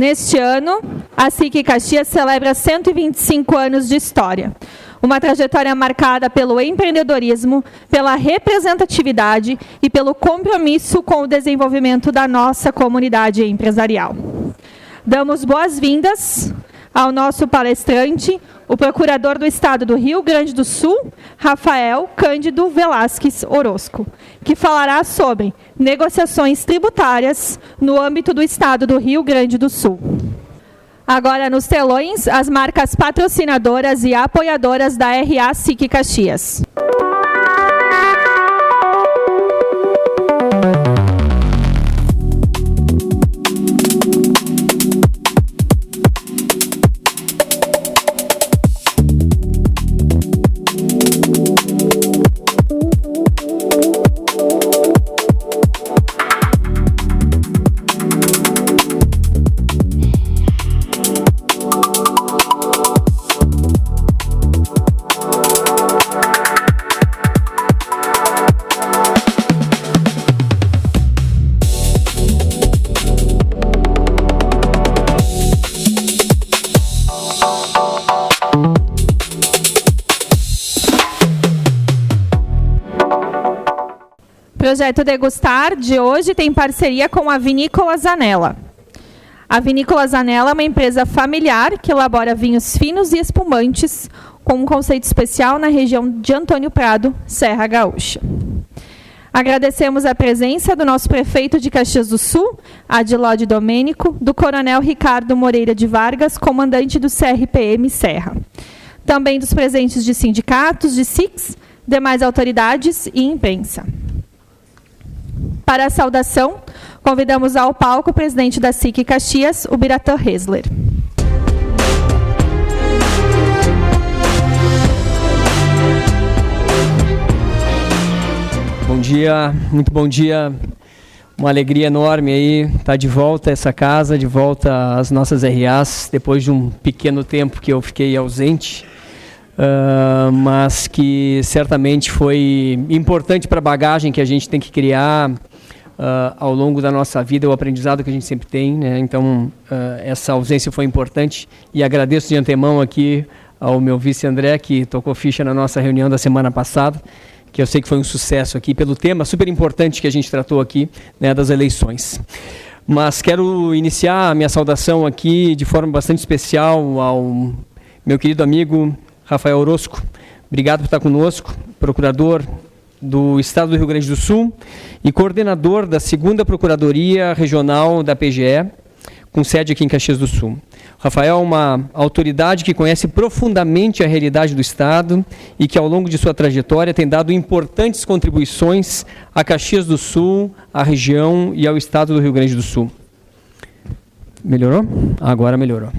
Neste ano, a SIC Caxias celebra 125 anos de história. Uma trajetória marcada pelo empreendedorismo, pela representatividade e pelo compromisso com o desenvolvimento da nossa comunidade empresarial. Damos boas-vindas ao nosso palestrante, o Procurador do Estado do Rio Grande do Sul, Rafael Cândido Velasquez Orozco, que falará sobre negociações tributárias no âmbito do Estado do Rio Grande do Sul. Agora nos telões, as marcas patrocinadoras e apoiadoras da RA SIC Caxias. O projeto Degustar de hoje tem parceria com a Vinícola Zanella. A Vinícola Zanella é uma empresa familiar que elabora vinhos finos e espumantes com um conceito especial na região de Antônio Prado, Serra Gaúcha. Agradecemos a presença do nosso prefeito de Caxias do Sul, Adilode Domênico, do coronel Ricardo Moreira de Vargas, comandante do CRPM Serra. Também dos presentes de sindicatos, de SICs, demais autoridades e imprensa. Para a saudação, convidamos ao palco o presidente da SIC Caxias, o Biratã Hesler. Bom dia, muito bom dia. Uma alegria enorme aí estar de volta a essa casa, de volta às nossas RAs, depois de um pequeno tempo que eu fiquei ausente. Mas que certamente foi importante para a bagagem que a gente tem que criar ao longo da nossa vida, o aprendizado que a gente sempre tem, né? Então, essa ausência foi importante e agradeço de antemão aqui ao meu vice André, que tocou ficha na nossa reunião da semana passada, que eu sei que foi um sucesso aqui pelo tema super importante que a gente tratou aqui, né, das eleições. Mas quero iniciar a minha saudação aqui de forma bastante especial ao meu querido amigo Rafael Orozco. Obrigado por estar conosco, procurador do Estado do Rio Grande do Sul e coordenador da 2ª Procuradoria Regional da PGE, com sede aqui em Caxias do Sul. O Rafael é uma autoridade que conhece profundamente a realidade do Estado e que, ao longo de sua trajetória, tem dado importantes contribuições a Caxias do Sul, à região e ao Estado do Rio Grande do Sul. Melhorou? Agora melhorou.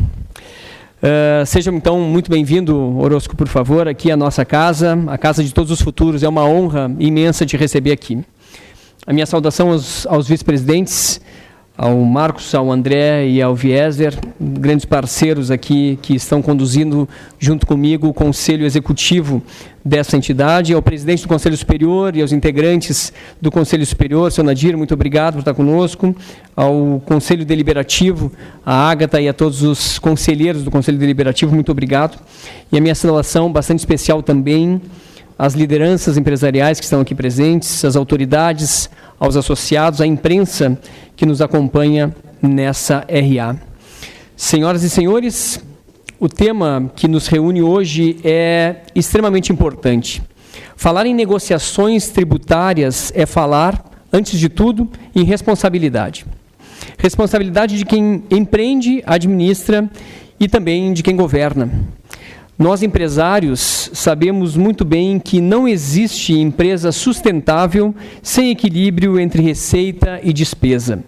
Seja, então, muito bem-vindo, Orozco, por favor, aqui à nossa casa, a Casa de Todos os Futuros. É uma honra imensa te receber aqui. A minha saudação aos vice-presidentes, ao Marcos, ao André e ao Vieser, grandes parceiros aqui que estão conduzindo junto comigo o Conselho Executivo dessa entidade, ao presidente do Conselho Superior e aos integrantes do Conselho Superior, seu Nadir, muito obrigado por estar conosco, ao Conselho Deliberativo, a Ágata e a todos os conselheiros do Conselho Deliberativo, muito obrigado. E a minha saudação bastante especial também às lideranças empresariais que estão aqui presentes, às autoridades, aos associados, à imprensa que nos acompanha nessa RA. Senhoras e senhores, o tema que nos reúne hoje é extremamente importante. Falar em negociações tributárias é falar, antes de tudo, em responsabilidade. Responsabilidade de quem empreende, administra e também de quem governa. Nós, empresários, sabemos muito bem que não existe empresa sustentável sem equilíbrio entre receita e despesa.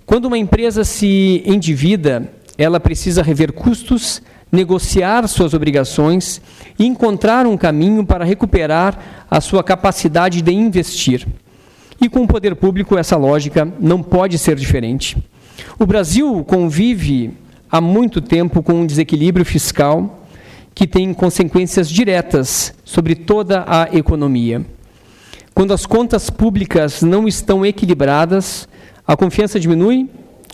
Quando uma empresa se endivida, ela precisa rever custos, negociar suas obrigações e encontrar um caminho para recuperar a sua capacidade de investir. E com o poder público, essa lógica não pode ser diferente. O Brasil convive há muito tempo com um desequilíbrio fiscal que tem consequências diretas sobre toda a economia. Quando as contas públicas não estão equilibradas, a confiança diminui,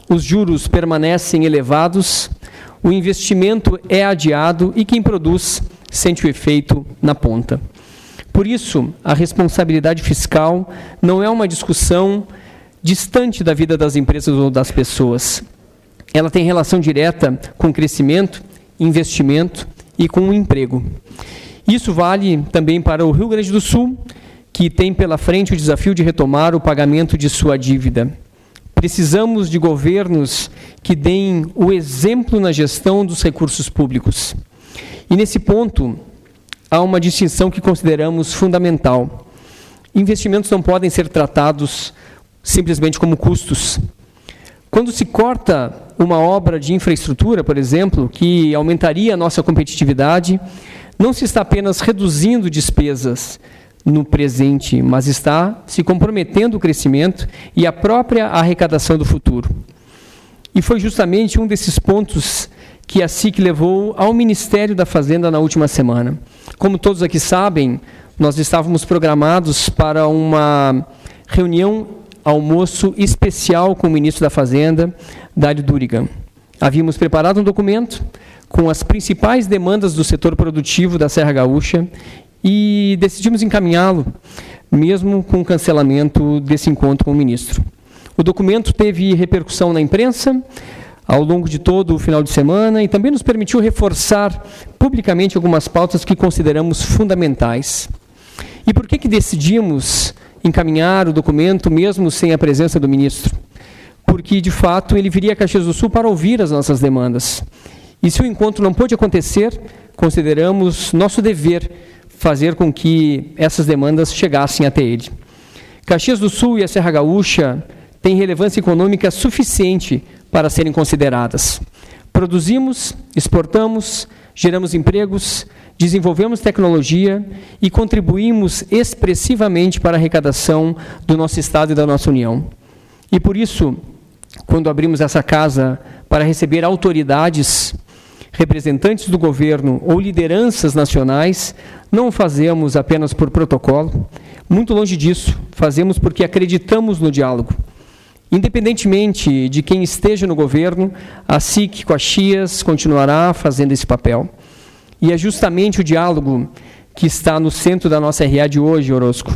os juros permanecem elevados, o investimento é adiado e quem produz sente o efeito na ponta. Por isso, a responsabilidade fiscal não é uma discussão distante da vida das empresas ou das pessoas. Ela tem relação direta com crescimento, investimento e com o emprego. Isso vale também para o Rio Grande do Sul, que tem pela frente o desafio de retomar o pagamento de sua dívida. Precisamos de governos que deem o exemplo na gestão dos recursos públicos. E nesse ponto, há uma distinção que consideramos fundamental. Investimentos não podem ser tratados simplesmente como custos. Quando se corta uma obra de infraestrutura, por exemplo, que aumentaria a nossa competitividade, não se está apenas reduzindo despesas no presente, mas está se comprometendo o crescimento e a própria arrecadação do futuro. E foi justamente um desses pontos que a SIC levou ao Ministério da Fazenda na última semana. Como todos aqui sabem, nós estávamos programados para uma reunião, almoço especial com o ministro da Fazenda, Dário Durigan. Havíamos preparado um documento com as principais demandas do setor produtivo da Serra Gaúcha e decidimos encaminhá-lo, mesmo com o cancelamento desse encontro com o ministro. O documento teve repercussão na imprensa ao longo de todo o final de semana e também nos permitiu reforçar publicamente algumas pautas que consideramos fundamentais. E por que decidimos encaminhar o documento mesmo sem a presença do ministro? Porque, de fato, ele viria a Caxias do Sul para ouvir as nossas demandas. E se o encontro não pôde acontecer, consideramos nosso dever fazer com que essas demandas chegassem até ele. Caxias do Sul e a Serra Gaúcha têm relevância econômica suficiente para serem consideradas. Produzimos, exportamos, geramos empregos, desenvolvemos tecnologia e contribuímos expressivamente para a arrecadação do nosso Estado e da nossa União. E por isso, quando abrimos essa casa para receber autoridades, representantes do governo ou lideranças nacionais, não o fazemos apenas por protocolo. Muito longe disso, fazemos porque acreditamos no diálogo. Independentemente de quem esteja no governo, a SIC Caxias continuará fazendo esse papel. E é justamente o diálogo que está no centro da nossa RA de hoje, Orozco.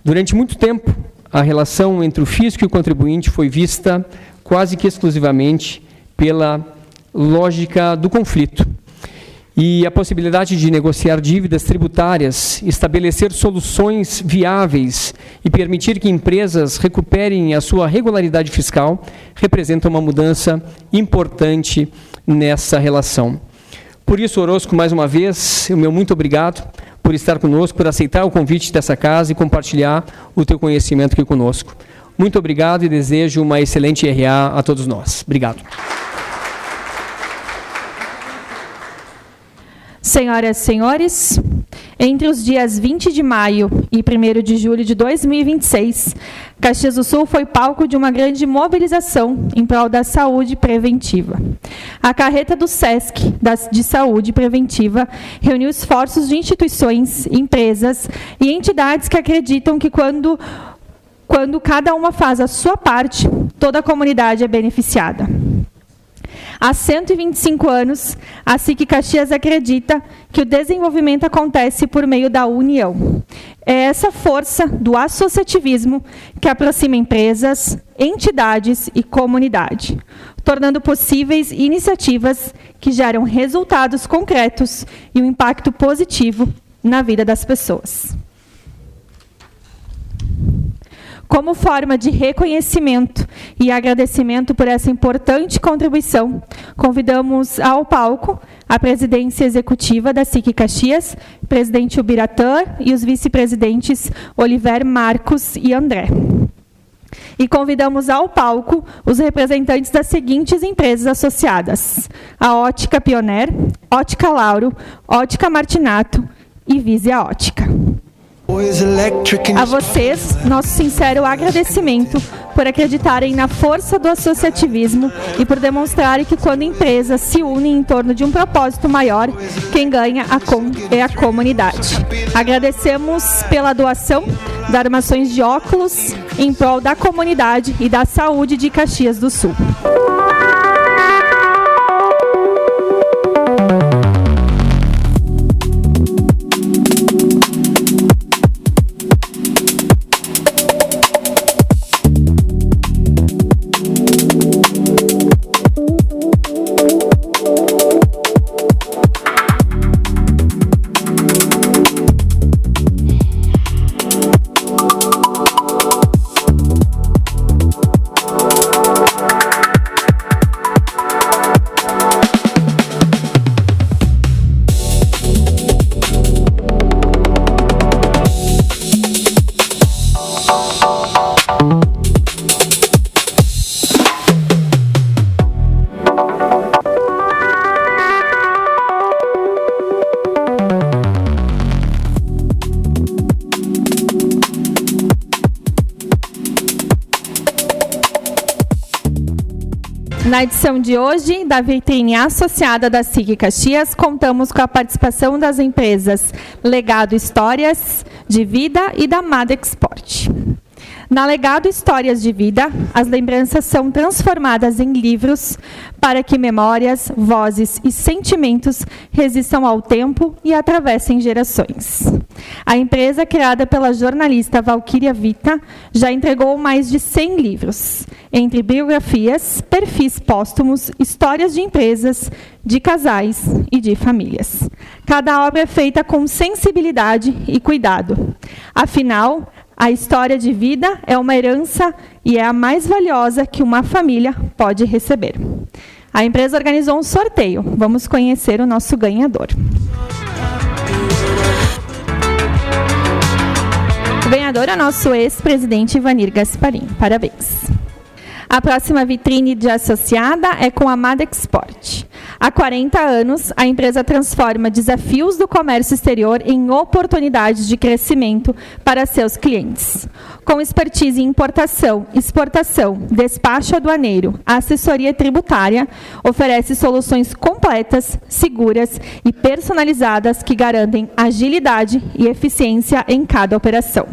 Durante muito tempo, a relação entre o fisco e o contribuinte foi vista quase que exclusivamente pela lógica do conflito. E a possibilidade de negociar dívidas tributárias, estabelecer soluções viáveis e permitir que empresas recuperem a sua regularidade fiscal representa uma mudança importante nessa relação. Por isso, Orozco, mais uma vez, o meu muito obrigado por estar conosco, por aceitar o convite dessa casa e compartilhar o teu conhecimento aqui conosco. Muito obrigado e desejo uma excelente RA a todos nós. Obrigado. Senhoras e senhores, entre os dias 20 de maio e 1º de julho de 2026, Caxias do Sul foi palco de uma grande mobilização em prol da saúde preventiva. A carreta do SESC de Saúde Preventiva reuniu esforços de instituições, empresas e entidades que acreditam que quando cada uma faz a sua parte, toda a comunidade é beneficiada. Há 125 anos, a SIC Caxias acredita que o desenvolvimento acontece por meio da união. É essa força do associativismo que aproxima empresas, entidades e comunidade, tornando possíveis iniciativas que geram resultados concretos e um impacto positivo na vida das pessoas. Como forma de reconhecimento e agradecimento por essa importante contribuição, convidamos ao palco a presidência executiva da SIC Caxias, presidente Ubiratã e os vice-presidentes Oliver, Marcos e André. E convidamos ao palco os representantes das seguintes empresas associadas: a Ótica Pioneer, Ótica Lauro, Ótica Martinato e Visia Ótica. A vocês, nosso sincero agradecimento por acreditarem na força do associativismo e por demonstrarem que quando empresas se unem em torno de um propósito maior, quem ganha é a comunidade. Agradecemos pela doação das armações de óculos em prol da comunidade e da saúde de Caxias do Sul. Na edição de hoje, da vitrine associada da SIC Caxias, contamos com a participação das empresas Legado Histórias de Vida e da Madexport. Na Legado Histórias de Vida, as lembranças são transformadas em livros para que memórias, vozes e sentimentos resistam ao tempo e atravessem gerações. A empresa, criada pela jornalista Valquíria Vita, já entregou mais de 100 livros, entre biografias, perfis póstumos, histórias de empresas, de casais e de famílias. Cada obra é feita com sensibilidade e cuidado. Afinal, a história de vida é uma herança e é a mais valiosa que uma família pode receber. A empresa organizou um sorteio. Vamos conhecer o nosso ganhador. O ganhador é o nosso ex-presidente Ivanir Gasparim. Parabéns. A próxima vitrine de associada é com a Madexport. Há 40 anos, a empresa transforma desafios do comércio exterior em oportunidades de crescimento para seus clientes. Com expertise em importação, exportação, despacho aduaneiro, assessoria tributária, oferece soluções completas, seguras e personalizadas que garantem agilidade e eficiência em cada operação.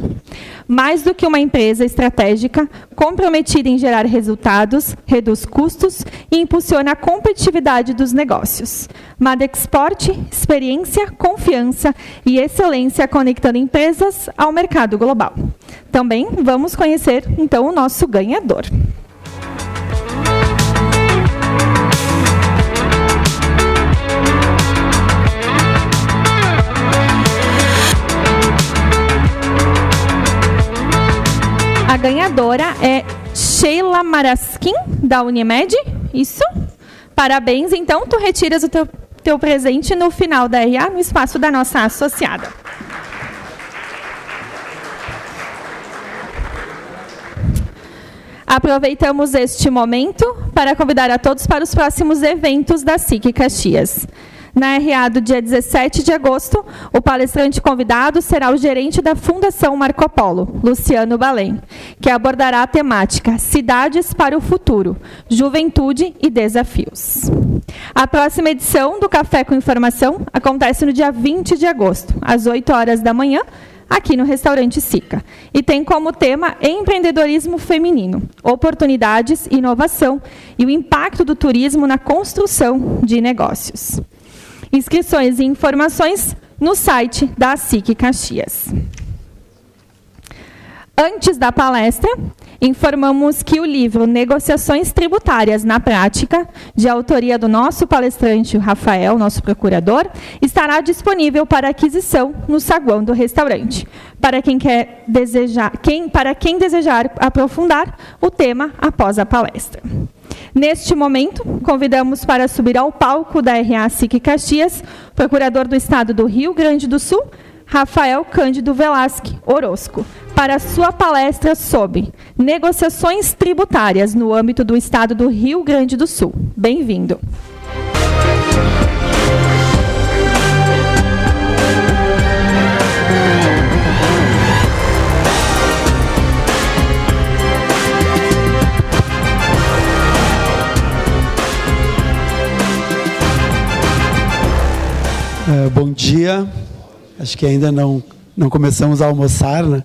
Mais do que uma empresa estratégica, comprometida em gerar resultados, reduz custos e impulsiona a competitividade dos negócios. Madexport, experiência, confiança e excelência conectando empresas ao mercado global. Também vamos conhecer, então, o nosso ganhador. A ganhadora é Sheila Maraskin, da Unimed. Isso? Parabéns. Então, tu retiras o teu presente no final da RA, no espaço da nossa associada. Aproveitamos este momento para convidar a todos para os próximos eventos da SIC Caxias. Na RA do dia 17 de agosto, o palestrante convidado será o gerente da Fundação Marco Polo, Luciano Balém, que abordará a temática Cidades para o Futuro, Juventude e Desafios. A próxima edição do Café com Informação acontece no dia 20 de agosto, às 8 horas da manhã, aqui no restaurante Sica, e tem como tema empreendedorismo feminino, oportunidades, inovação e o impacto do turismo na construção de negócios. Inscrições e informações no site da SIC Caxias. Antes da palestra, informamos que o livro Negociações Tributárias na Prática, de autoria do nosso palestrante, o Rafael, nosso procurador, estará disponível para aquisição no saguão do restaurante, para quem desejar aprofundar o tema após a palestra. Neste momento, convidamos para subir ao palco da RA SIC Caxias, procurador do Estado do Rio Grande do Sul, Rafael Cândido Velasque Orozco, para sua palestra sobre negociações tributárias no âmbito do Estado do Rio Grande do Sul. Bem-vindo. Bom dia, acho que ainda não começamos a almoçar, né?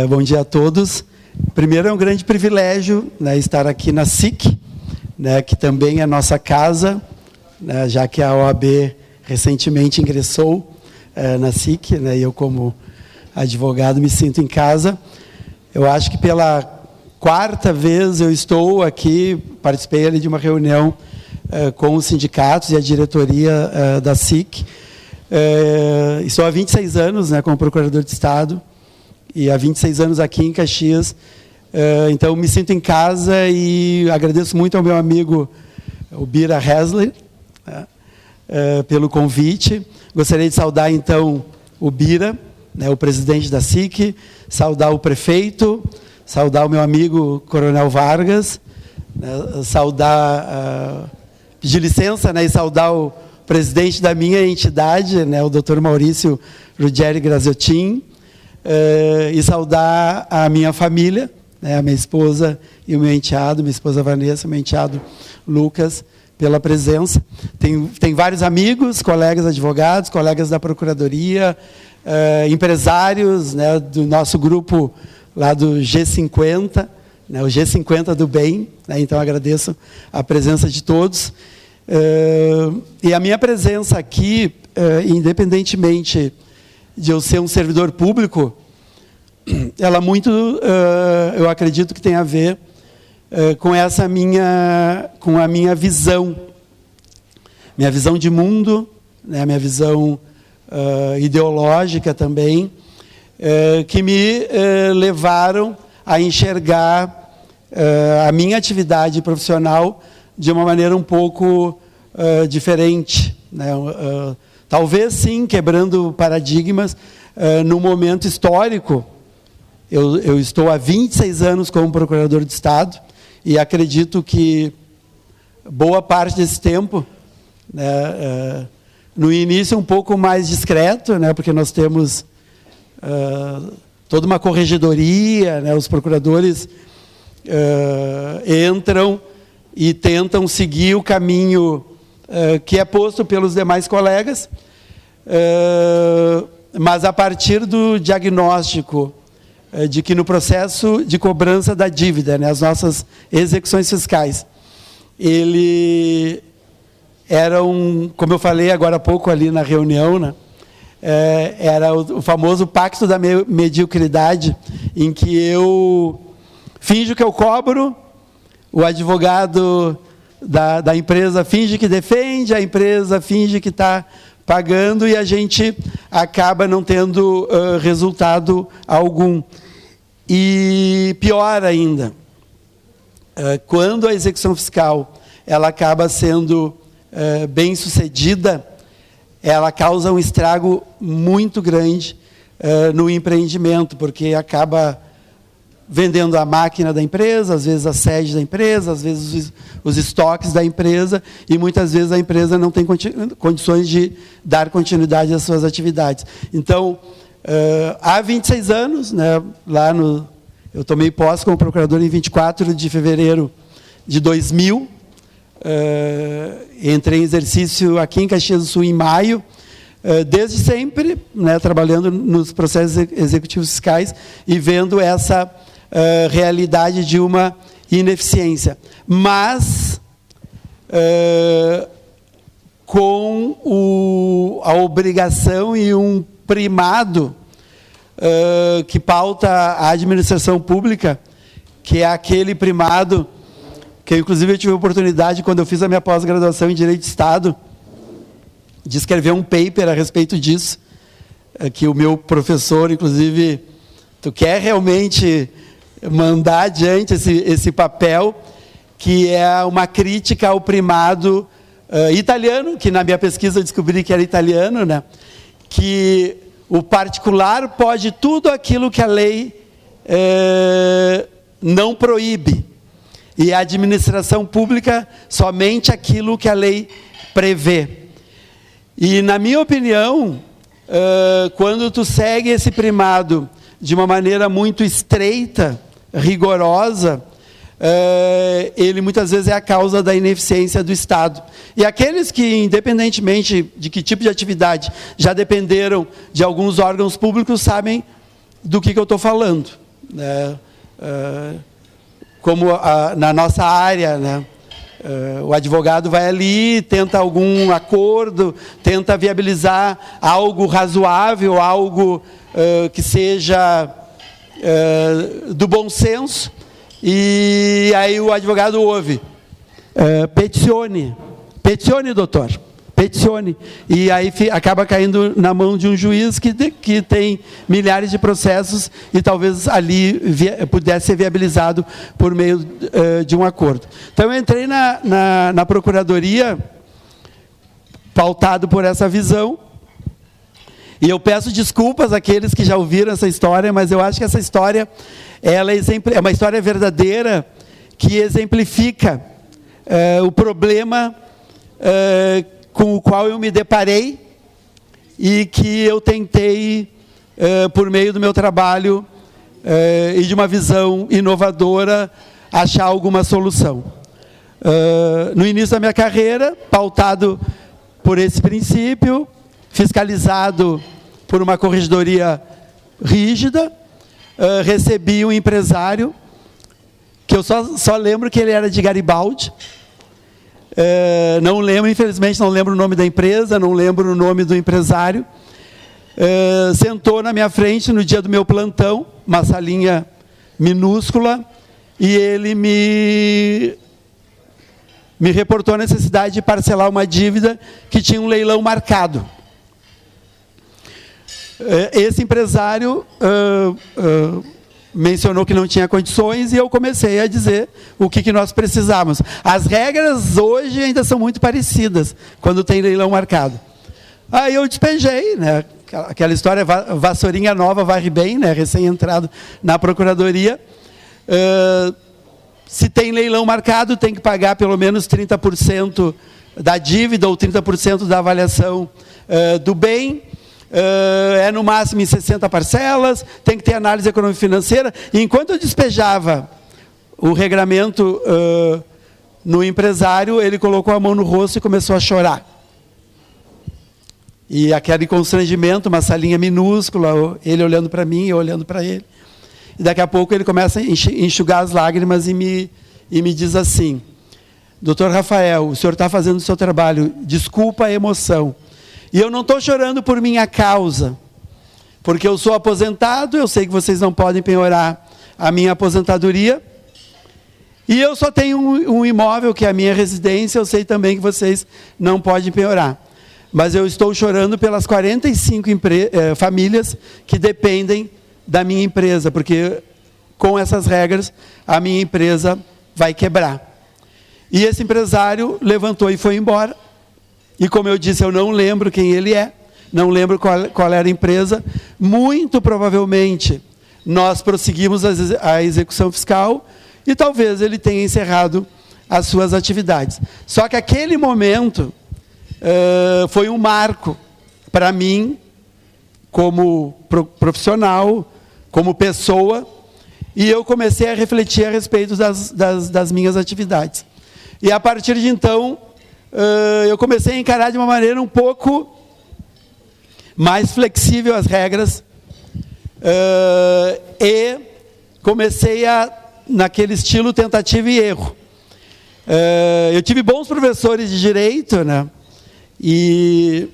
Bom dia a todos. Primeiro, é um grande privilégio, né, estar aqui na SIC, né, que também é nossa casa, né, já que a OAB recentemente ingressou na SIC, né, e eu, como advogado, me sinto em casa. Eu acho que pela quarta vez eu estou aqui, participei ali de uma reunião com os sindicatos e a diretoria da SIC. Estou há 26 anos, né, como procurador de Estado, e há 26 anos aqui em Caxias. Então, me sinto em casa e agradeço muito ao meu amigo, o Bira Hesler, pelo convite. Gostaria de saudar, então, o Bira, né, o presidente da SIC, saudar o prefeito, saudar o meu amigo Coronel Vargas, né, pedir licença, né, e saudar o presidente da minha entidade, né, o Dr. Maurício Ruggeri Graziotin, e saudar a minha família, né, a minha esposa e o meu enteado, minha esposa Vanessa, meu enteado Lucas, pela presença. Tem vários amigos, colegas advogados, colegas da Procuradoria, empresários, né, do nosso grupo lá do G50, né, o G50 do bem, né, então agradeço a presença de todos. E a minha presença aqui, independentemente de eu ser um servidor público, ela muito, eu acredito que tem a ver com a minha visão de mundo, né, minha visão ideológica também, que me levaram a enxergar a minha atividade profissional de uma maneira um pouco diferente, né? Talvez sim, quebrando paradigmas, num momento histórico. Eu estou há 26 anos como procurador de Estado e acredito que boa parte desse tempo, né, no início um pouco mais discreto, né, porque nós temos toda uma corregedoria, né, os procuradores entram e tentam seguir o caminho que é posto pelos demais colegas, mas a partir do diagnóstico de que no processo de cobrança da dívida, né, as nossas execuções fiscais, ele era como eu falei agora há pouco ali na reunião, né, era o famoso pacto da mediocridade, em que eu finjo que eu cobro, o advogado da empresa finge que defende, a empresa finge que está pagando e a gente acaba não tendo resultado algum. E pior ainda, quando a execução fiscal ela acaba sendo bem sucedida, ela causa um estrago muito grande no empreendimento, porque acaba vendendo a máquina da empresa, às vezes a sede da empresa, às vezes os estoques da empresa, e muitas vezes a empresa não tem condições de dar continuidade às suas atividades. Então, há 26 anos, né, eu tomei posse como procurador em 24 de fevereiro de 2000, entrei em exercício aqui em Caxias do Sul em maio, desde sempre, né, trabalhando nos processos executivos fiscais e vendo essa realidade de uma ineficiência, mas com a obrigação e um primado que pauta a administração pública, que é aquele primado que, inclusive, eu tive a oportunidade, quando eu fiz a minha pós-graduação em Direito de Estado, de escrever um paper a respeito disso, que o meu professor, inclusive, tu quer realmente mandar adiante esse papel, que é uma crítica ao primado italiano, que na minha pesquisa eu descobri que era italiano, né? Que o particular pode tudo aquilo que a lei não proíbe, e a administração pública somente aquilo que a lei prevê. E, na minha opinião, quando tu segue esse primado de uma maneira muito estreita, rigorosa, ele muitas vezes é a causa da ineficiência do Estado. E aqueles que, independentemente de que tipo de atividade, já dependeram de alguns órgãos públicos, sabem do que eu estou falando, né? Como na nossa área, né? O advogado vai ali, tenta algum acordo, tenta viabilizar algo razoável, algo que seja do bom senso, e aí o advogado ouve, peticione, doutor, peticione, e aí acaba caindo na mão de um juiz que tem milhares de processos e talvez ali pudesse ser viabilizado por meio de um acordo. Então eu entrei na Procuradoria pautado por essa visão, e eu peço desculpas àqueles que já ouviram essa história, mas eu acho que essa história ela é uma história verdadeira que exemplifica o problema com o qual eu me deparei e que eu tentei, por meio do meu trabalho, e de uma visão inovadora, achar alguma solução. No início da minha carreira, pautado por esse princípio, fiscalizado por uma corregedoria rígida, recebi um empresário, que eu só lembro que ele era de Garibaldi. Não lembro, infelizmente, não lembro o nome da empresa, não lembro o nome do empresário. Sentou na minha frente no dia do meu plantão, uma salinha minúscula, e ele me reportou a necessidade de parcelar uma dívida que tinha um leilão marcado. Esse empresário mencionou que não tinha condições e eu comecei a dizer o que nós precisávamos. As regras hoje ainda são muito parecidas, quando tem leilão marcado. Aí eu despejei, né? Aquela história, vassourinha nova varre bem, né? Recém-entrado na procuradoria. Se tem leilão marcado, tem que pagar pelo menos 30% da dívida ou 30% da avaliação do bem. No máximo em 60 parcelas, tem que ter análise econômico-financeira. E enquanto eu despejava o regramento no empresário, ele colocou a mão no rosto e começou a chorar. E aquele constrangimento, uma salinha minúscula, ele olhando para mim, eu olhando para ele. E daqui a pouco ele começa a enxugar as lágrimas e me diz assim: Dr. Rafael, o senhor está fazendo o seu trabalho, desculpa a emoção. E eu não estou chorando por minha causa, porque eu sou aposentado, eu sei que vocês não podem penhorar a minha aposentadoria, e eu só tenho um imóvel, que é a minha residência, eu sei também que vocês não podem penhorar. Mas eu estou chorando pelas 45 famílias que dependem da minha empresa, porque com essas regras a minha empresa vai quebrar. E esse empresário levantou e foi embora. E como eu disse, eu não lembro quem ele é, não lembro qual era a empresa. Muito provavelmente nós prosseguimos a execução fiscal e talvez ele tenha encerrado as suas atividades. Só que aquele momento foi um marco para mim, como profissional, como pessoa, e eu comecei a refletir a respeito das minhas atividades. E a partir de então, eu comecei a encarar de uma maneira um pouco mais flexível as regras, e comecei naquele estilo tentativa e erro. Eu tive bons professores de direito, né? E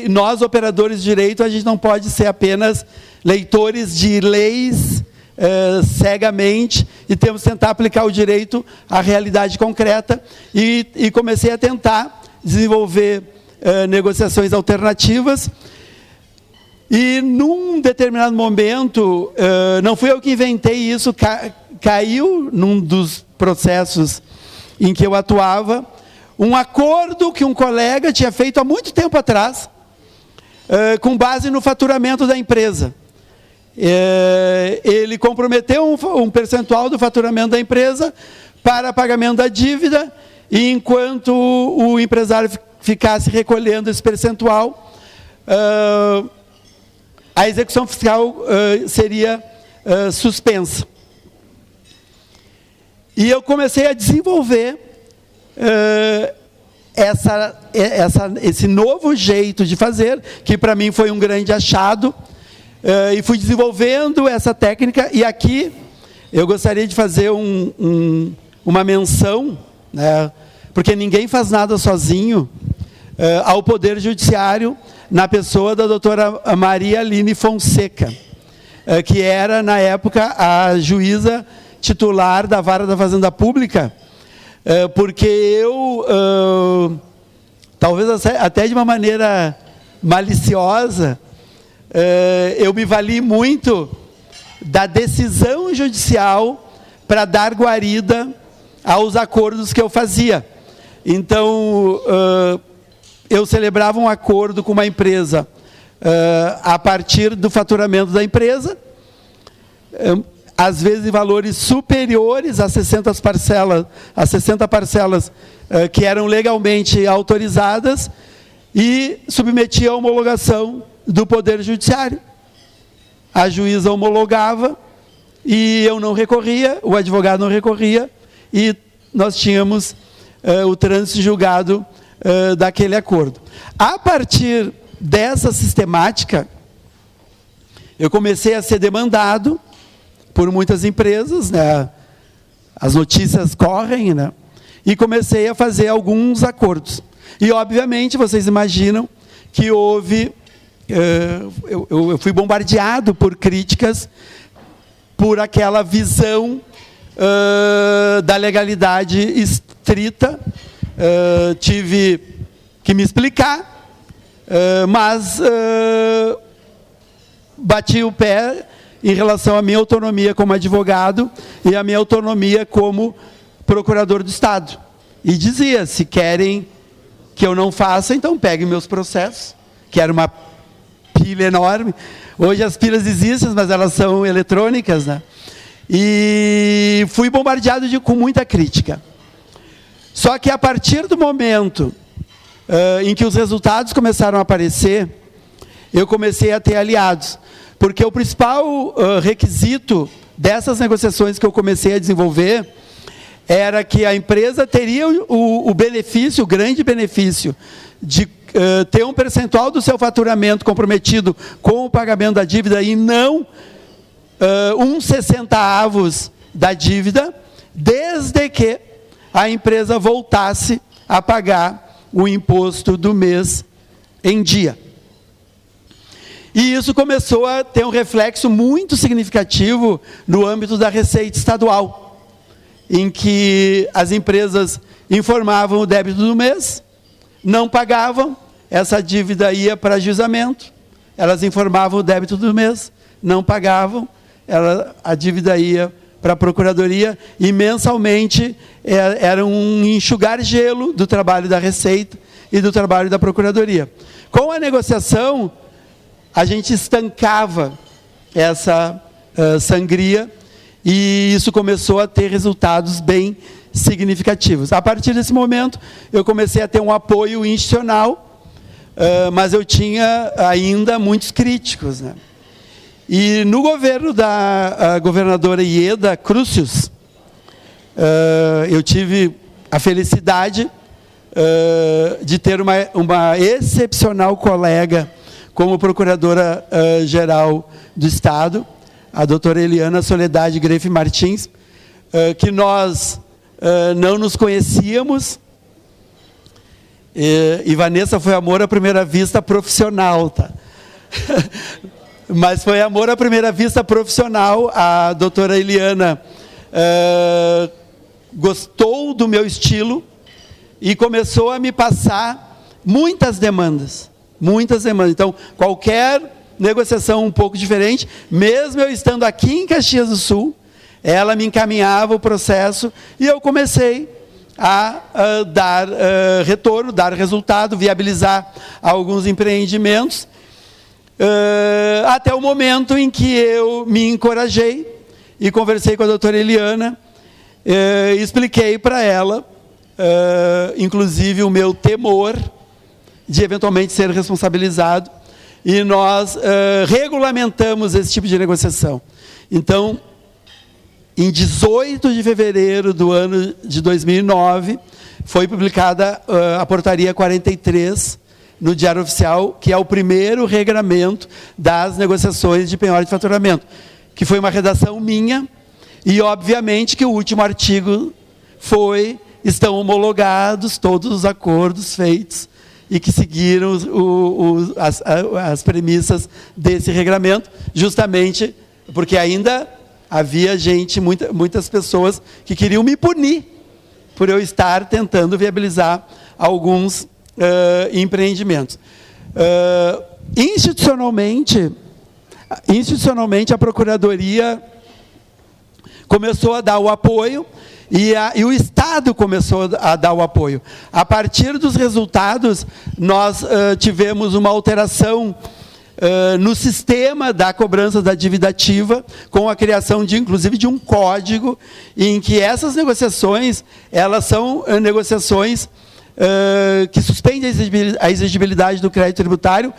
nós, operadores de direito, a gente não pode ser apenas leitores de leis cegamente, e temos que tentar aplicar o direito à realidade concreta, e comecei a tentar desenvolver negociações alternativas, e num determinado momento, não fui eu que inventei isso, caiu num dos processos em que eu atuava, um acordo que um colega tinha feito há muito tempo atrás, com base no faturamento da empresa. Ele comprometeu um percentual do faturamento da empresa para pagamento da dívida, e enquanto o empresário ficasse recolhendo esse percentual, a execução fiscal seria suspensa. E eu comecei a desenvolver esse novo jeito de fazer, que para mim foi um grande achado, e fui desenvolvendo essa técnica. E aqui eu gostaria de fazer uma menção, né, porque ninguém faz nada sozinho, ao Poder Judiciário, na pessoa da doutora Maria Aline Fonseca, que era, na época, a juíza titular da Vara da Fazenda Pública, porque eu, talvez até de uma maneira maliciosa, eu me vali muito da decisão judicial para dar guarida aos acordos que eu fazia. Então, eu celebrava um acordo com uma empresa a partir do faturamento da empresa, às vezes em valores superiores a 60 parcelas que eram legalmente autorizadas, e submetia a homologação do Poder Judiciário. a juíza homologava e eu não recorria, o advogado não recorria e nós tínhamos o trânsito julgado daquele acordo. A partir dessa sistemática, eu comecei a ser demandado por muitas empresas, né? As notícias correm, né? E comecei a fazer alguns acordos. E, obviamente, vocês imaginam que houve... eu fui bombardeado por críticas por aquela visão da legalidade estrita. Tive que me explicar, mas bati o pé em relação à minha autonomia como advogado e à minha autonomia como procurador do Estado. E dizia, se querem que eu não faça, então peguem meus processos, que era uma pilha enorme. Hoje as pilhas existem, mas elas são eletrônicas, né? E fui bombardeado com muita crítica. Só que a partir do momento em que os resultados começaram a aparecer, eu comecei a ter aliados. Porque o principal requisito dessas negociações que eu comecei a desenvolver era que a empresa teria o benefício, o grande benefício, de ter um percentual do seu faturamento comprometido com o pagamento da dívida e não 1/60 da dívida, desde que a empresa voltasse a pagar o imposto do mês em dia. E isso começou a ter um reflexo muito significativo no âmbito da Receita Estadual, em que as empresas informavam o débito do mês, não pagavam, essa dívida ia para ajuizamento, elas informavam o débito do mês, não pagavam, a dívida ia para a Procuradoria e mensalmente era um enxugar gelo do trabalho da Receita e do trabalho da Procuradoria. Com a negociação, a gente estancava essa sangria e isso começou a ter resultados bem significativos. A partir desse momento, eu comecei a ter um apoio institucional, mas eu tinha ainda muitos críticos, né? E no governo da governadora Ieda Crucius, eu tive a felicidade de ter uma excepcional colega como Procuradora-Geral do Estado, a doutora Eliana Soledade Grefe Martins, que nós não nos conhecíamos, e Vanessa foi amor à primeira vista profissional, tá? Mas foi amor à primeira vista profissional. A doutora Eliana gostou do meu estilo e começou a me passar muitas demandas. Então, qualquer negociação um pouco diferente, mesmo eu estando aqui em Caxias do Sul, ela me encaminhava o processo e eu comecei a dar retorno, dar resultado, viabilizar alguns empreendimentos, até o momento em que eu me encorajei e conversei com a doutora Eliana, expliquei para ela, inclusive o meu temor de eventualmente ser responsabilizado, e nós regulamentamos esse tipo de negociação. Então, em 18 de fevereiro do ano de 2009, foi publicada a portaria 43 no Diário Oficial, que é o primeiro regramento das negociações de penhora de faturamento, que foi uma redação minha, e obviamente que o último artigo estão homologados todos os acordos feitos e que seguiram as premissas desse regramento, justamente porque ainda havia muitas pessoas que queriam me punir por eu estar tentando viabilizar alguns empreendimentos. Institucionalmente, a Procuradoria começou a dar o apoio e o Estado começou a dar o apoio. A partir dos resultados, nós tivemos uma alteração no sistema da cobrança da dívida ativa, com a criação inclusive de um código, em que essas negociações, elas são negociações que suspendem a exigibilidade do crédito tributário,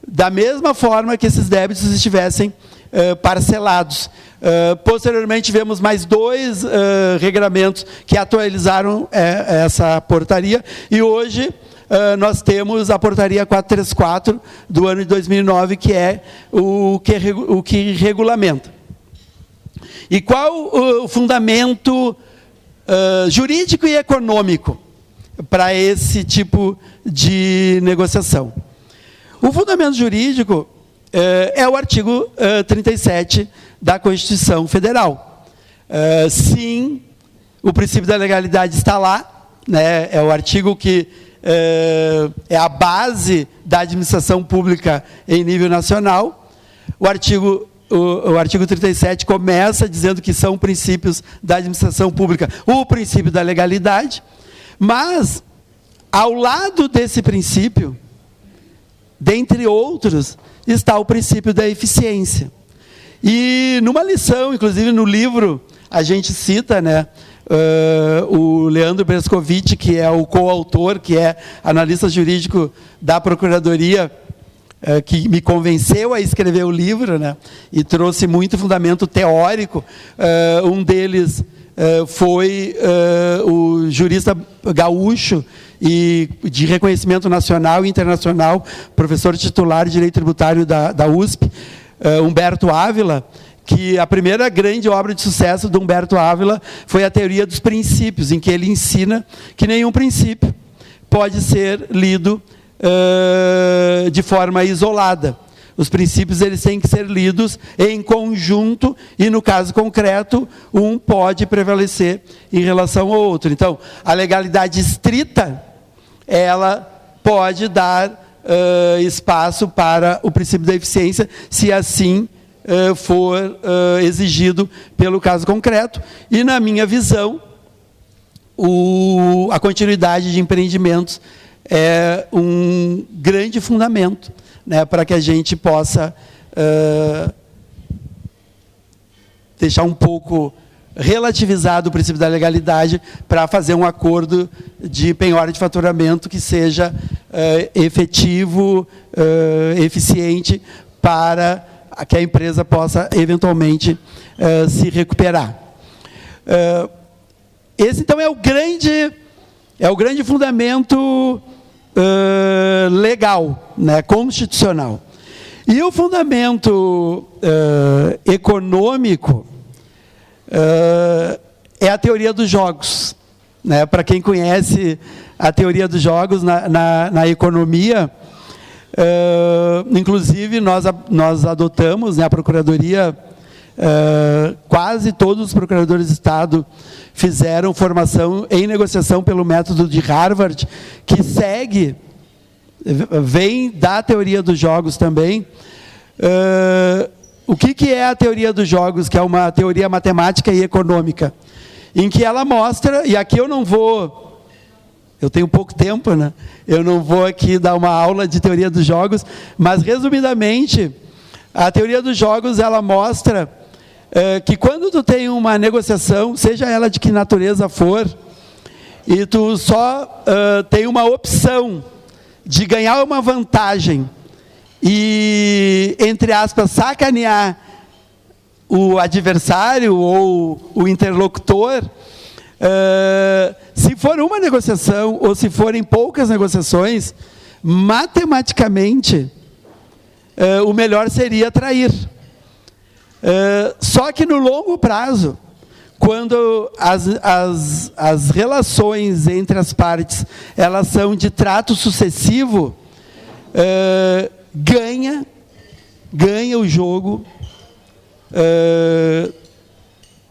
da mesma forma que esses débitos estivessem parcelados. Posteriormente, tivemos mais 2 regramentos que atualizaram essa portaria, e hoje nós temos a portaria 434 do ano de 2009, que é o que regulamenta. E qual o fundamento jurídico e econômico para esse tipo de negociação? O fundamento jurídico é o artigo 37 da Constituição Federal. Sim, o princípio da legalidade está lá, né? É o artigo que é a base da administração pública em nível nacional. O artigo 37 começa dizendo que são princípios da administração pública o princípio da legalidade, mas, ao lado desse princípio, dentre outros, está o princípio da eficiência. E numa lição, inclusive no livro, a gente cita, né, o Leandro Brescovitch, que é o coautor, que é analista jurídico da Procuradoria, que me convenceu a escrever o livro, né, e trouxe muito fundamento teórico. Um deles foi o jurista gaúcho e de reconhecimento nacional e internacional, professor titular de Direito Tributário da USP, Humberto Ávila, que a primeira grande obra de sucesso do Humberto Ávila foi a teoria dos princípios, em que ele ensina que nenhum princípio pode ser lido de forma isolada. Os princípios eles têm que ser lidos em conjunto e, no caso concreto, um pode prevalecer em relação ao outro. Então, a legalidade estrita, ela pode dar espaço para o princípio da eficiência, se assim for exigido pelo caso concreto. E, na minha visão, a continuidade de empreendimentos é um grande fundamento, né, para que a gente possa deixar um pouco relativizado o princípio da legalidade para fazer um acordo de penhora de faturamento que seja efetivo, eficiente, para que a empresa possa eventualmente se recuperar. Esse, então, é o grande fundamento legal, né, constitucional. E o fundamento econômico é a teoria dos jogos, né? Para quem conhece a teoria dos jogos na economia, inclusive nós adotamos, né, a Procuradoria, quase todos os procuradores de Estado fizeram formação em negociação pelo método de Harvard, que vem da teoria dos jogos também. O que é a teoria dos jogos? Que é uma teoria matemática e econômica, em que ela mostra, e aqui eu tenho pouco tempo, né? Eu não vou aqui dar uma aula de teoria dos jogos, mas, resumidamente, a teoria dos jogos, ela mostra que quando tu tem uma negociação, seja ela de que natureza for, e tu só tem uma opção de ganhar uma vantagem e, entre aspas, sacanear o adversário ou o interlocutor, se for uma negociação ou se forem poucas negociações, matematicamente, o melhor seria trair. Só que no longo prazo, quando as relações entre as partes elas são de trato sucessivo, ganha o jogo,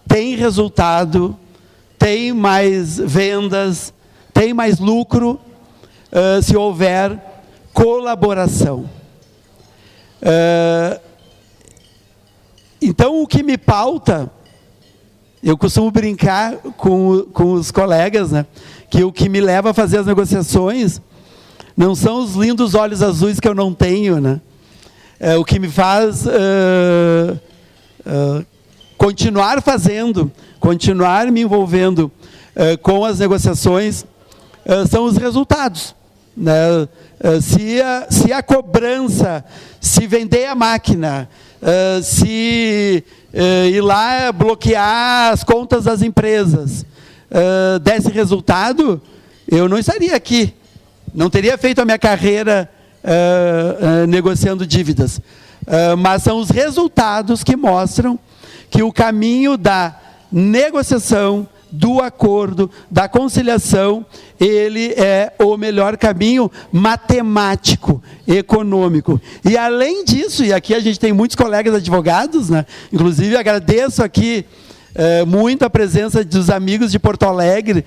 tem resultado, tem mais vendas, tem mais lucro, se houver colaboração. Então, o que me pauta, eu costumo brincar com os colegas, né, que o que me leva a fazer as negociações não são os lindos olhos azuis que eu não tenho, né? O que me faz continuar me envolvendo com as negociações são os resultados, né? Se a cobrança, se vender a máquina, se ir lá bloquear as contas das empresas desse resultado, eu não estaria aqui. Não teria feito a minha carreira negociando dívidas. Mas são os resultados que mostram que o caminho da negociação, do acordo, da conciliação, ele é o melhor caminho matemático, econômico. E além disso, e aqui a gente tem muitos colegas advogados, né? Inclusive agradeço aqui muito a presença dos amigos de Porto Alegre,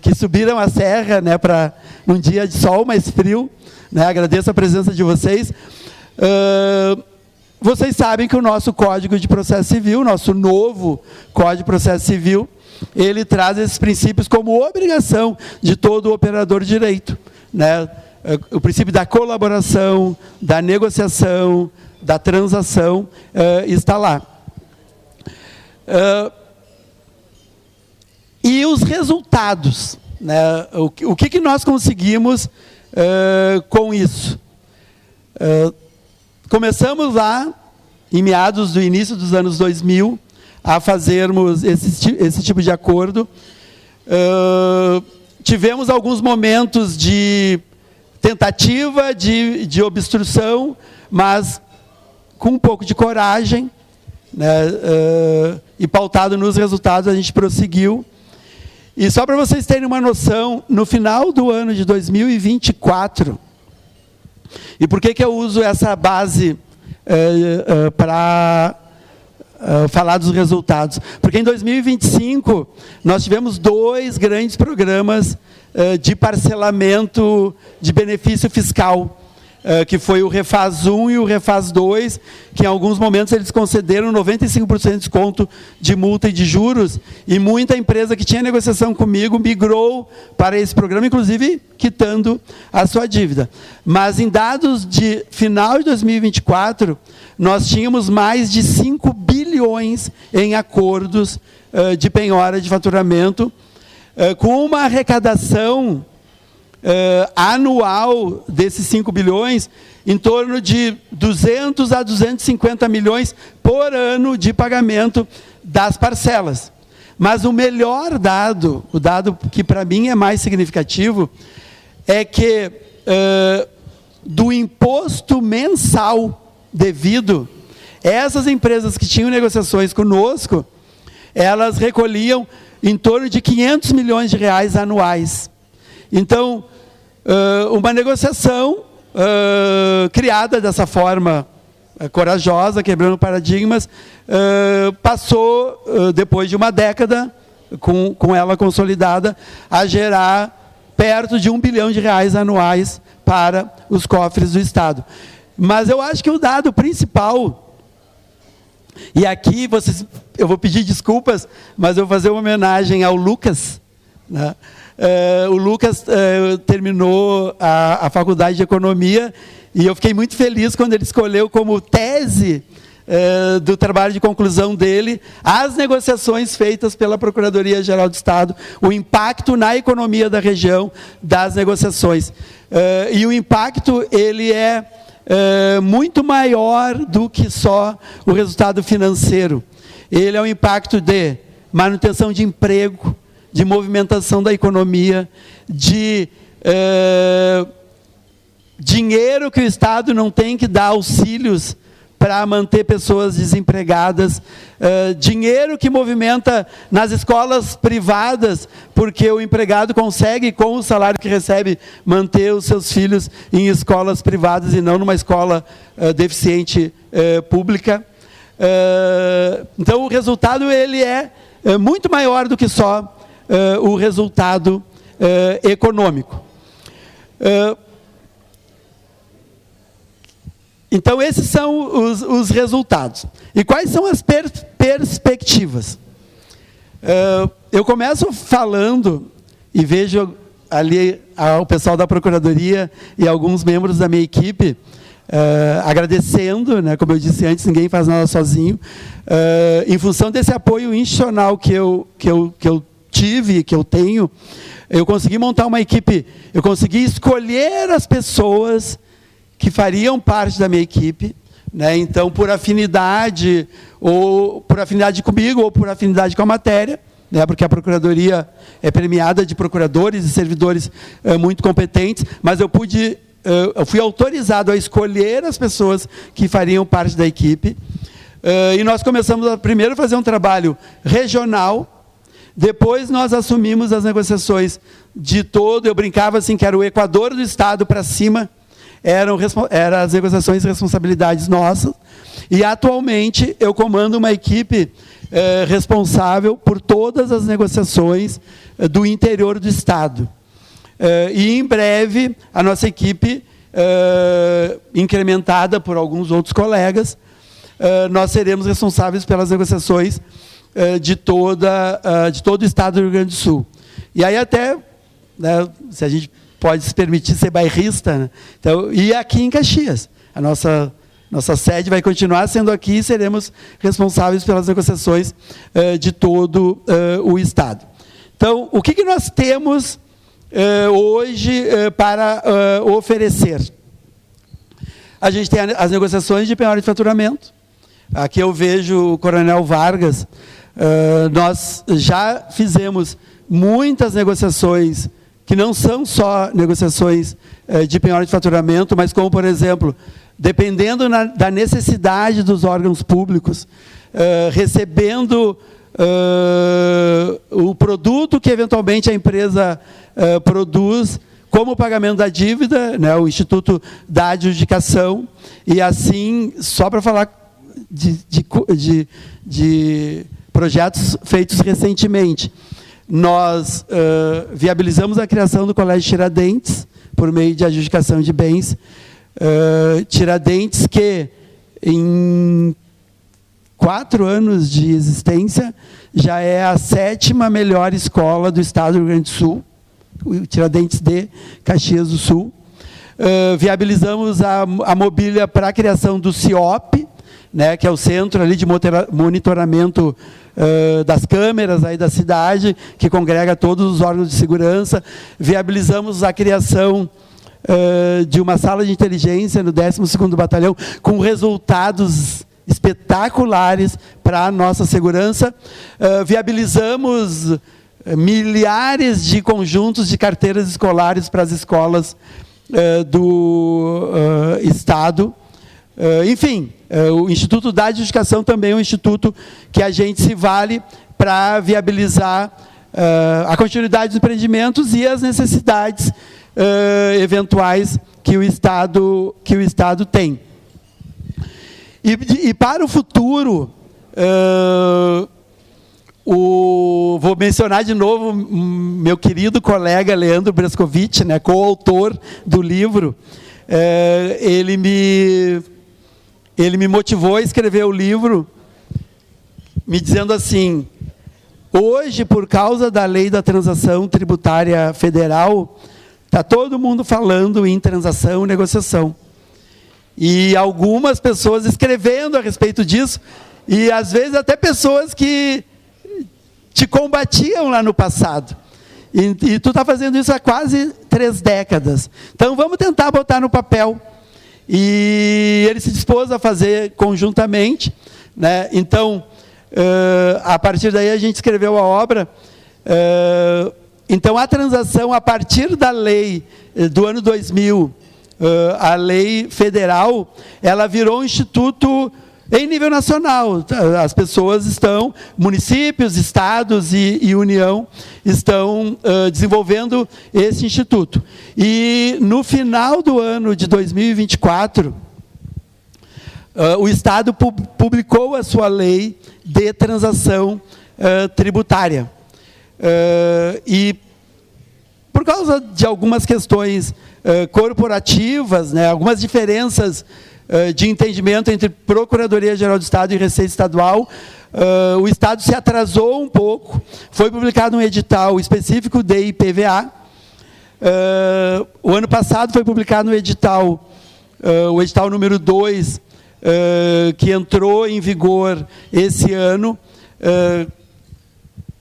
que subiram a serra, né, para um dia de sol mais frio, né? Agradeço a presença de vocês. Vocês sabem que o nosso Código de Processo Civil, nosso novo Código de Processo Civil, ele traz esses princípios como obrigação de todo operador de direito, né? O princípio da colaboração, da negociação, da transação está lá. E os resultados, né? O que nós conseguimos com isso? Começamos lá, em meados do início dos anos 2000, a fazermos esse tipo de acordo. Tivemos alguns momentos de tentativa, de obstrução, mas com um pouco de coragem, né, e pautado nos resultados, a gente prosseguiu. E só para vocês terem uma noção, no final do ano de 2024, e por que eu uso essa base para falar dos resultados? Porque em 2025, nós tivemos 2 grandes programas de parcelamento de benefício fiscal, que foi o Refaz 1 e o Refaz 2, que em alguns momentos eles concederam 95% de desconto de multa e de juros, e muita empresa que tinha negociação comigo migrou para esse programa, inclusive quitando a sua dívida. Mas em dados de final de 2024, nós tínhamos mais de 5 bilhões em acordos de penhora de faturamento, com uma arrecadação anual desses 5 bilhões, em torno de 200 a 250 milhões por ano de pagamento das parcelas. Mas o melhor dado, o dado que para mim é mais significativo, é que do imposto mensal devido, essas empresas que tinham negociações conosco, elas recolhiam em torno de 500 milhões de reais anuais. Então, uma negociação criada dessa forma corajosa, quebrando paradigmas, passou, depois de uma década, com ela consolidada, a gerar perto de 1 bilhão de reais anuais para os cofres do Estado. Mas eu acho que o dado principal, e aqui eu vou pedir desculpas, mas eu vou fazer uma homenagem ao Lucas, né? O Lucas terminou a faculdade de Economia, e eu fiquei muito feliz quando ele escolheu como tese do trabalho de conclusão dele as negociações feitas pela Procuradoria-Geral do Estado, o impacto na economia da região das negociações. E o impacto, ele é muito maior do que só o resultado financeiro. Ele é um impacto de manutenção de emprego, de movimentação da economia, de dinheiro que o Estado não tem que dar auxílios para manter pessoas desempregadas, dinheiro que movimenta nas escolas privadas, porque o empregado consegue, com o salário que recebe, manter os seus filhos em escolas privadas e não numa escola deficiente pública. Então, o resultado, ele é muito maior do que só o resultado econômico. Então, esses são os resultados. E quais são as perspectivas? Eu começo falando, e vejo ali o pessoal da Procuradoria e alguns membros da minha equipe, agradecendo, né, como eu disse antes, ninguém faz nada sozinho, em função desse apoio institucional que eu tive, que eu tenho, eu consegui montar uma equipe, eu consegui escolher as pessoas que fariam parte da minha equipe né? Então, por afinidade, ou por afinidade comigo, ou por afinidade com a matéria, né? Porque a Procuradoria é premiada de procuradores e servidores muito competentes, mas eu fui autorizado a escolher as pessoas que fariam parte da equipe. E nós começamos a primeiro fazer um trabalho regional, depois nós assumimos as negociações de todo, eu brincava assim que era o Equador do Estado para cima, eram as negociações e responsabilidades nossas, e atualmente eu comando uma equipe responsável por todas as negociações do interior do Estado. E em breve a nossa equipe, incrementada por alguns outros colegas, nós seremos responsáveis pelas negociações de todo o Estado do Rio Grande do Sul. E aí até, né, se a gente pode se permitir ser bairrista, né? Então, e aqui em Caxias. A nossa sede vai continuar sendo aqui e seremos responsáveis pelas negociações de todo o Estado. Então, o que nós temos hoje para oferecer? A gente tem as negociações de penhora de faturamento. Aqui eu vejo o Coronel Vargas. Nós já fizemos muitas negociações que não são só negociações de penhora de faturamento, mas como, por exemplo, dependendo da necessidade dos órgãos públicos, recebendo o produto que eventualmente a empresa produz, como o pagamento da dívida, né, o Instituto da Adjudicação, e assim, só para falar de projetos feitos recentemente, nós viabilizamos a criação do Colégio Tiradentes, por meio de adjudicação de bens, Tiradentes que, em 4 anos de existência, já é a 7ª melhor escola do Estado do Rio Grande do Sul, o Tiradentes de Caxias do Sul. Viabilizamos a mobília para a criação do CIOP, né, que é o centro ali de monitoramento das câmeras aí da cidade, que congrega todos os órgãos de segurança. Viabilizamos a criação de uma sala de inteligência no 12º Batalhão, com resultados espetaculares para a nossa segurança. Viabilizamos milhares de conjuntos de carteiras escolares para as escolas do Estado. Enfim, o Instituto da Adjudicação também é um instituto que a gente se vale para viabilizar a continuidade dos empreendimentos e as necessidades eventuais que o Estado tem. E para o futuro, vou mencionar de novo meu querido colega Leandro Brescovitch, né, coautor do livro. Ele me motivou a escrever o livro, me dizendo assim: hoje, por causa da lei da transação tributária federal, está todo mundo falando em transação e negociação. E algumas pessoas escrevendo a respeito disso, e às vezes até pessoas que te combatiam lá no passado. E tu está fazendo isso há quase 3 décadas. Então vamos tentar botar no papel. E ele se dispôs a fazer conjuntamente, né? Então, a partir daí a gente escreveu a obra. Então a transação, a partir da lei do ano 2000, a lei federal, ela virou um instituto em nível nacional. As pessoas estão, municípios, estados e União, estão desenvolvendo esse instituto. E no final do ano de 2024, o Estado publicou a sua lei de transação tributária. E por causa de algumas questões corporativas, né, algumas diferenças de entendimento entre Procuradoria-Geral do Estado e Receita Estadual, o Estado se atrasou um pouco. Foi publicado um edital específico de IPVA. O ano passado foi publicado um edital, o edital número 2, que entrou em vigor esse ano,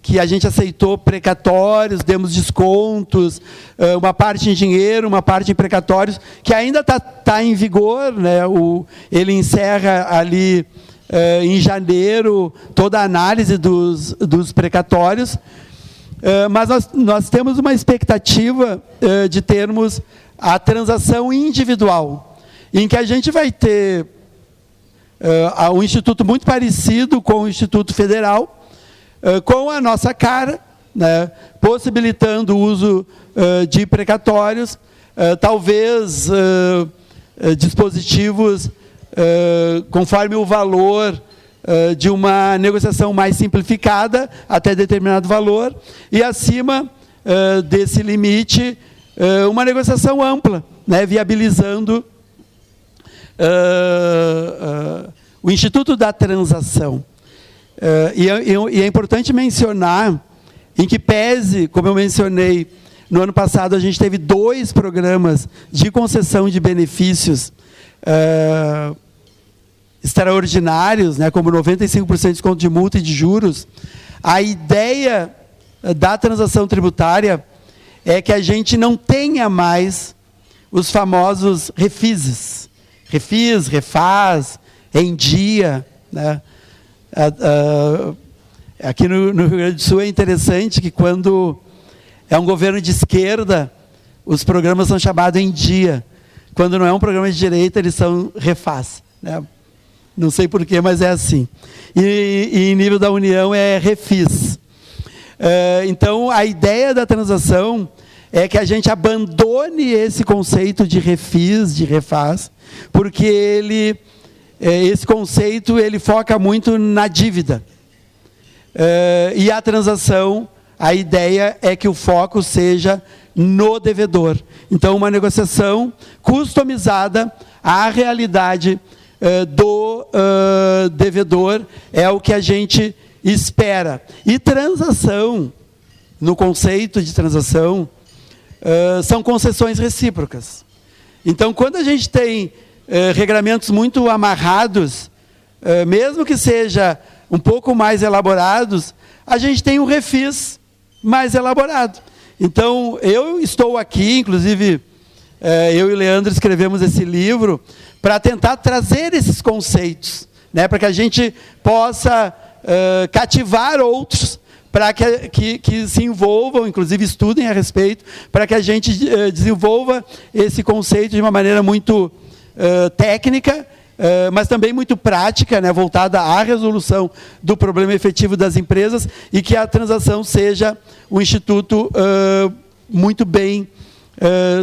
que a gente aceitou precatórios, demos descontos, uma parte em dinheiro, uma parte em precatórios, que ainda está em vigor, né? Ele encerra ali em janeiro toda a análise dos precatórios, mas nós temos uma expectativa de termos a transação individual, em que a gente vai ter um instituto muito parecido com o Instituto Federal, com a nossa cara, né, possibilitando o uso de precatórios, talvez dispositivos conforme o valor de uma negociação mais simplificada, até determinado valor, e acima desse limite, uma negociação ampla, né, viabilizando o Instituto da Transação. E é importante mencionar, em que pese, como eu mencionei, no ano passado a gente teve 2 programas de concessão de benefícios extraordinários, né, como 95% de desconto de multa e de juros. A ideia da transação tributária é que a gente não tenha mais os famosos refises. Refis, refaz, em dia, né? Aqui no Rio Grande do Sul é interessante que quando é um governo de esquerda, os programas são chamados em dia. Quando não é um programa de direita, eles são refaz, né? Não sei porquê, mas é assim. E em nível da União é refis. Então, a ideia da transação é que a gente abandone esse conceito de refis, de refaz, porque esse conceito ele foca muito na dívida. E a transação, a ideia é que o foco seja no devedor. Então, uma negociação customizada à realidade do devedor é o que a gente espera. E transação, no conceito de transação, são concessões recíprocas. Então, quando a gente tem regramentos muito amarrados, mesmo que seja um pouco mais elaborados, a gente tem um refis mais elaborado. Então, eu estou aqui, inclusive, eu e o Leandro escrevemos esse livro para tentar trazer esses conceitos, né, para que a gente possa cativar outros, para que se envolvam, inclusive estudem a respeito, para que a gente desenvolva esse conceito de uma maneira muito técnica, mas também muito prática, né, voltada à resolução do problema efetivo das empresas, e que a transação seja um instituto muito bem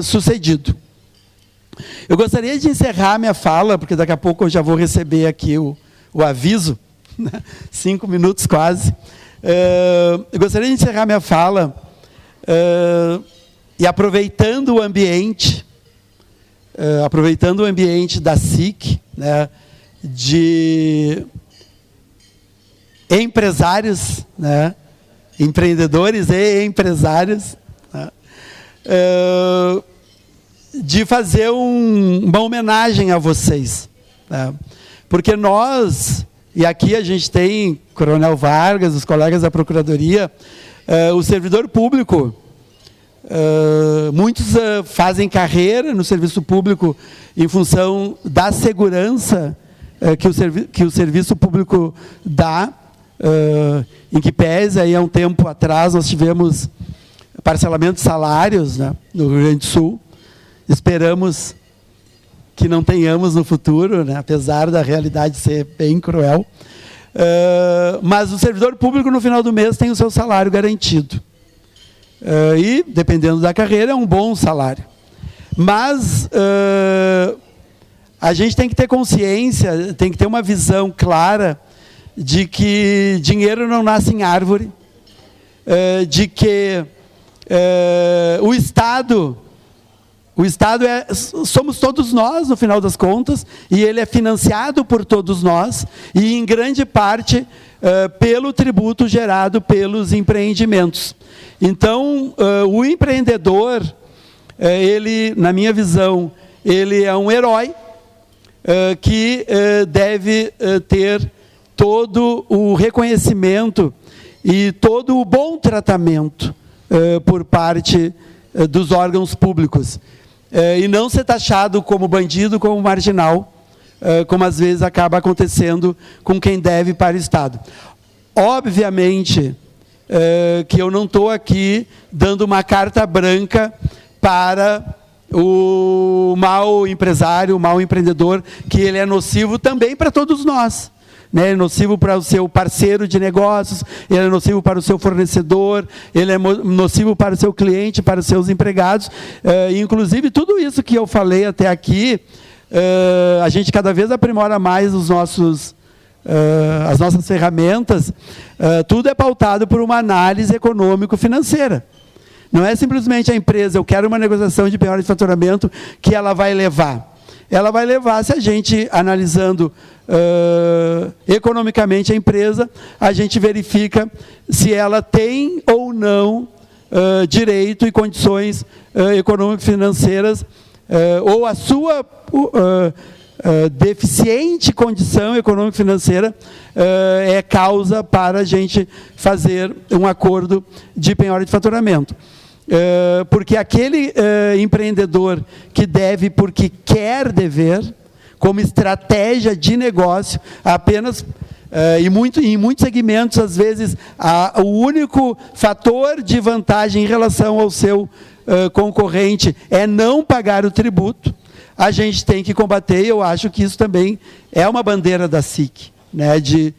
sucedido. Eu gostaria de encerrar minha fala, porque daqui a pouco eu já vou receber aqui o aviso, né, 5 minutos quase. Eu gostaria de encerrar minha fala e aproveitando o ambiente da SIC, né, de empresários, né, empreendedores e empresários, né, de fazer uma homenagem a vocês, né, porque nós, e aqui a gente tem Coronel Vargas, os colegas da Procuradoria, o servidor público, muitos fazem carreira no serviço público em função da segurança que o serviço público dá, em que pese, aí há um tempo atrás nós tivemos parcelamento de salários, né, no Rio Grande do Sul. Esperamos que não tenhamos no futuro, né, apesar da realidade ser bem cruel. Mas o servidor público, no final do mês, tem o seu salário garantido. E, dependendo da carreira, é um bom salário. Mas a gente tem que ter consciência, tem que ter uma visão clara de que dinheiro não nasce em árvore, de que o Estado somos todos nós, no final das contas, e ele é financiado por todos nós, e em grande parte pelo tributo gerado pelos empreendimentos. Então, o empreendedor, ele, na minha visão, ele é um herói que deve ter todo o reconhecimento e todo o bom tratamento por parte dos órgãos públicos. E não ser taxado como bandido, como marginal, como às vezes acaba acontecendo com quem deve para o Estado. Obviamente que eu não estou aqui dando uma carta branca para o mau empresário, o mau empreendedor, que ele é nocivo também para todos nós. Ele é nocivo para o seu parceiro de negócios, ele é nocivo para o seu fornecedor, ele é nocivo para o seu cliente, para os seus empregados. Inclusive, tudo isso que eu falei até aqui, a gente cada vez aprimora mais as nossas ferramentas, tudo é pautado por uma análise econômico-financeira. Não é simplesmente a empresa, eu quero uma negociação de penhora de faturamento que ela vai levar. Ela vai levar, se a gente, analisando economicamente a empresa, a gente verifica se ela tem ou não direito e condições econômico-financeiras, ou a sua deficiente condição econômico-financeira é causa para a gente fazer um acordo de penhora de faturamento. Porque aquele empreendedor que deve porque quer dever, como estratégia de negócio, apenas, em muitos segmentos, às vezes, o único fator de vantagem em relação ao seu concorrente é não pagar o tributo, a gente tem que combater, e eu acho que isso também é uma bandeira da SIC, né, de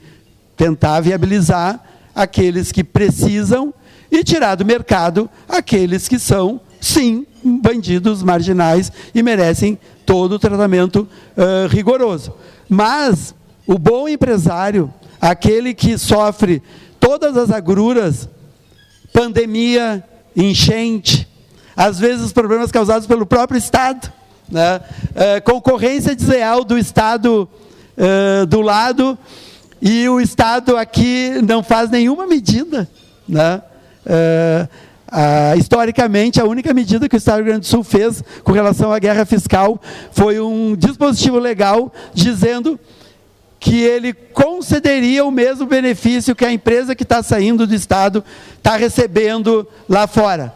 tentar viabilizar aqueles que precisam e tirar do mercado aqueles que são, sim, bandidos marginais e merecem todo o tratamento rigoroso. Mas o bom empresário, aquele que sofre todas as agruras, pandemia, enchente, às vezes os problemas causados pelo próprio Estado, né? Concorrência desleal do Estado do lado, e o Estado aqui não faz nenhuma medida, né? Historicamente, a única medida que o Estado do Rio Grande do Sul fez com relação à guerra fiscal foi um dispositivo legal dizendo que ele concederia o mesmo benefício que a empresa que está saindo do Estado está recebendo lá fora.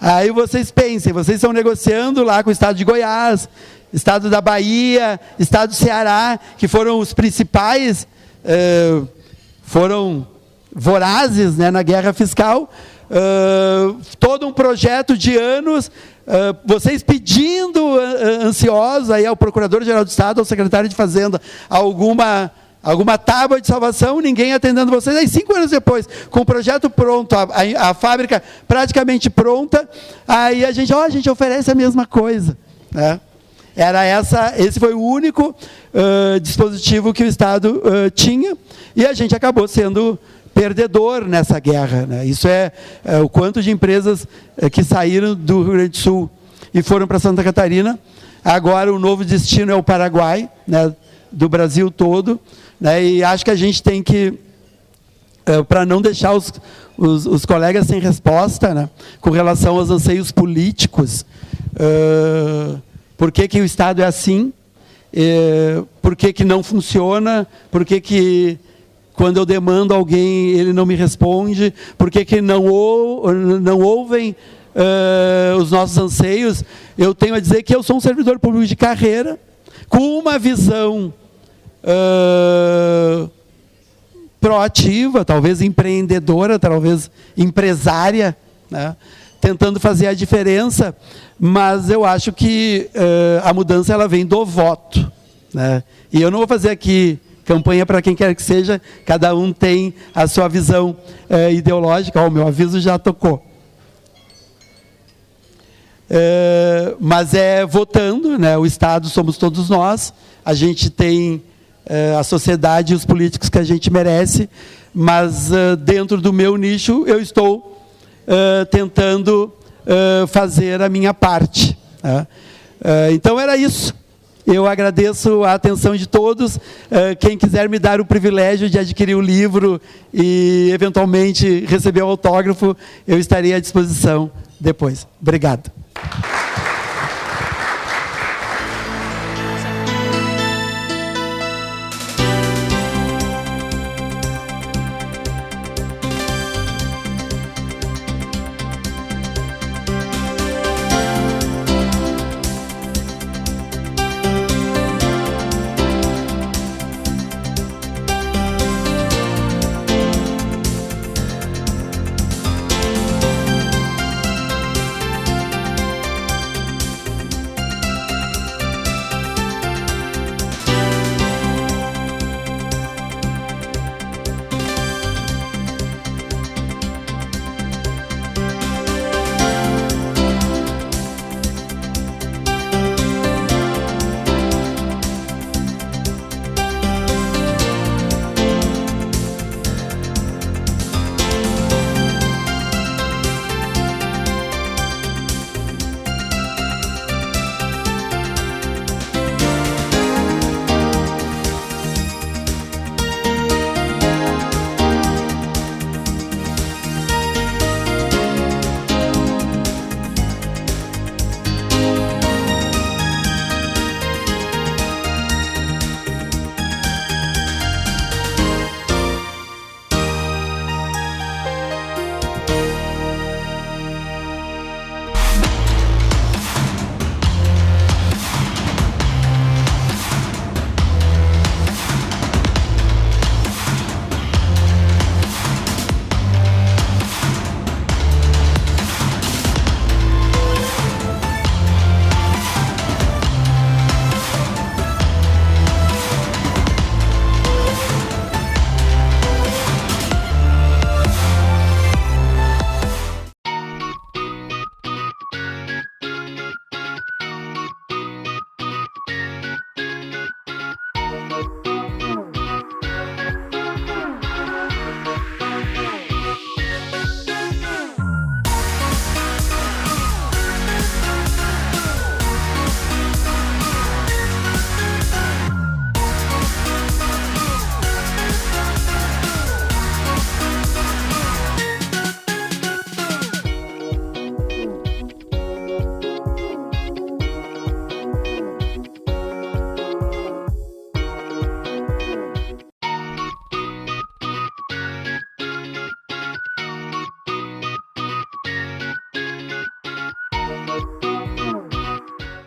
Aí vocês pensem, vocês estão negociando lá com o Estado de Goiás, Estado da Bahia, Estado do Ceará, que foram os principais, foram vorazes, né, na guerra fiscal, todo um projeto de anos, vocês pedindo ansiosos aí ao Procurador-Geral do Estado, ao Secretário de Fazenda, alguma tábua de salvação, ninguém atendendo vocês. Aí 5 anos depois, com o projeto pronto, a fábrica praticamente pronta, aí a gente oferece a mesma coisa, né? Esse foi o único dispositivo que o Estado tinha, e a gente acabou sendo perdedor nessa guerra, né? Isso o quanto de empresas que saíram do Rio Grande do Sul e foram para Santa Catarina. Agora o novo destino é o Paraguai, né, do Brasil todo, né? E acho que a gente tem que, para não deixar os colegas sem resposta, né, com relação aos anseios políticos, por que o Estado é assim, por que não funciona, por que quando eu demando alguém ele não me responde, por que não ouvem os nossos anseios. Eu tenho a dizer que eu sou um servidor público de carreira, com uma visão proativa, talvez empreendedora, talvez empresária, né, tentando fazer a diferença, mas eu acho que a mudança ela vem do voto, né? E eu não vou fazer aqui campanha para quem quer que seja, cada um tem a sua visão ideológica. O meu aviso já tocou. Mas votando, né? O Estado somos todos nós, a gente tem a sociedade e os políticos que a gente merece, mas dentro do meu nicho eu estou tentando fazer a minha parte, né? Então era isso. Eu agradeço a atenção de todos. Quem quiser me dar o privilégio de adquirir o livro e eventualmente receber o autógrafo, eu estarei à disposição depois. Obrigado.